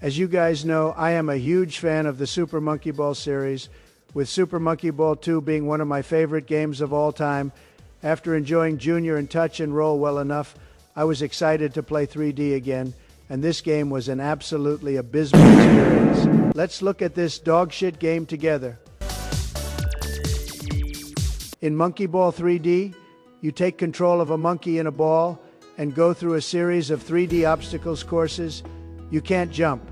As you guys know, I am a huge fan of the Super Monkey Ball series, with Super Monkey Ball 2 being one of my favorite games of all time. After enjoying Junior and Touch and Roll well enough, I was excited to play 3D again, and this game was an absolutely abysmal experience. Let's look at this dog shit game together. In Monkey Ball 3D, you take control of a monkey in a ball and go through a series of 3D obstacles courses. You can't jump,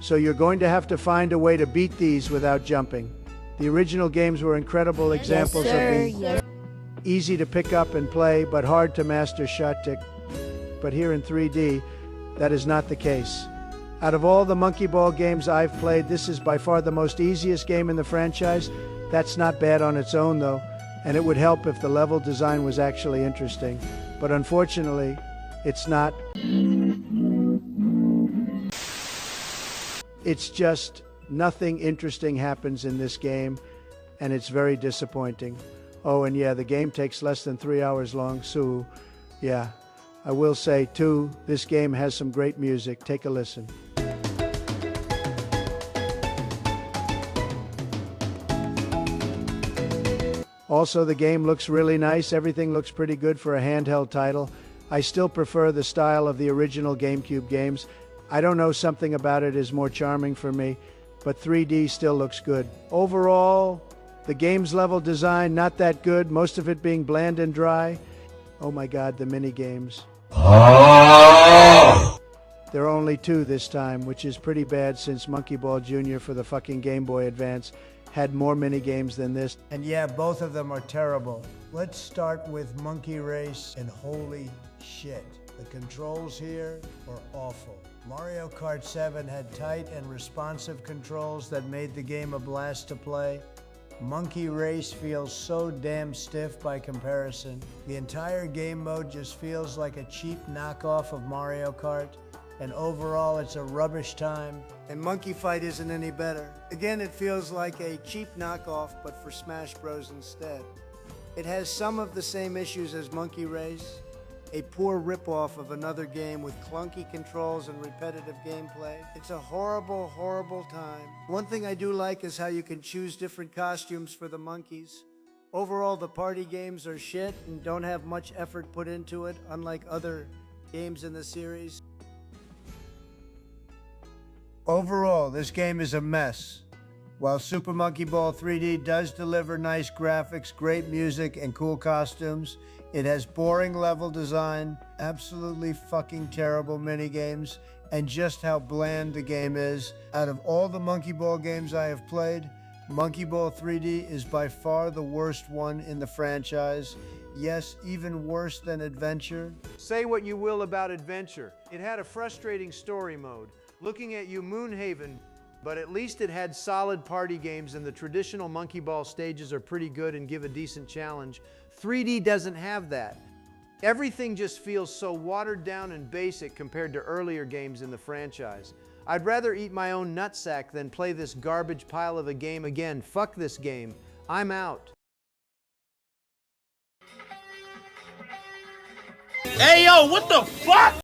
so you're going to have to find a way to beat these without jumping. The original games were incredible examples of being easy to pick up and play, but hard to master shot tick. But here in 3D, that is not the case. Out of all the Monkey Ball games I've played, this is by far the most easiest game in the franchise. That's not bad on its own though, and it would help if the level design was actually interesting. But unfortunately, it's not. It's just nothing interesting happens in this game, and it's very disappointing. Oh, and yeah, the game takes less than 3 hours long, so yeah. I will say, too, this game has some great music. Take a listen. Also, the game looks really nice. Everything looks pretty good for a handheld title. I still prefer the style of the original GameCube games. I don't know, something about it is more charming for me, but 3D still looks good. Overall, the game's level design, not that good, most of it being bland and dry. Oh my God, the mini games. There are only 2 this time, which is pretty bad since Monkey Ball Jr. for the fucking Game Boy Advance had more mini games than this. And yeah, both of them are terrible. Let's start with Monkey Race, and holy shit. The controls here are awful. Mario Kart 7 had tight and responsive controls that made the game a blast to play. Monkey Race feels so damn stiff by comparison. The entire game mode just feels like a cheap knockoff of Mario Kart, and overall it's a rubbish time. And Monkey Fight isn't any better. Again, it feels like a cheap knockoff, but for Smash Bros. Instead. It has some of the same issues as Monkey Race, a poor ripoff of another game with clunky controls and repetitive gameplay. It's a horrible, horrible time. One thing I do like is how you can choose different costumes for the monkeys. Overall, the party games are shit and don't have much effort put into it, unlike other games in the series. Overall, this game is a mess. While Super Monkey Ball 3D does deliver nice graphics, great music, and cool costumes, it has boring level design, absolutely fucking terrible minigames, and just how bland the game is. Out of all the Monkey Ball games I have played, Monkey Ball 3D is by far the worst one in the franchise. Yes, even worse than Adventure. Say what you will about Adventure. It had a frustrating story mode. Looking at you, Moonhaven. But at least it had solid party games, and the traditional Monkey Ball stages are pretty good and give a decent challenge. 3D doesn't have that. Everything just feels so watered down and basic compared to earlier games in the franchise. I'd rather eat my own nutsack than play this garbage pile of a game again. Fuck this game. I'm out. Hey yo, what the fuck?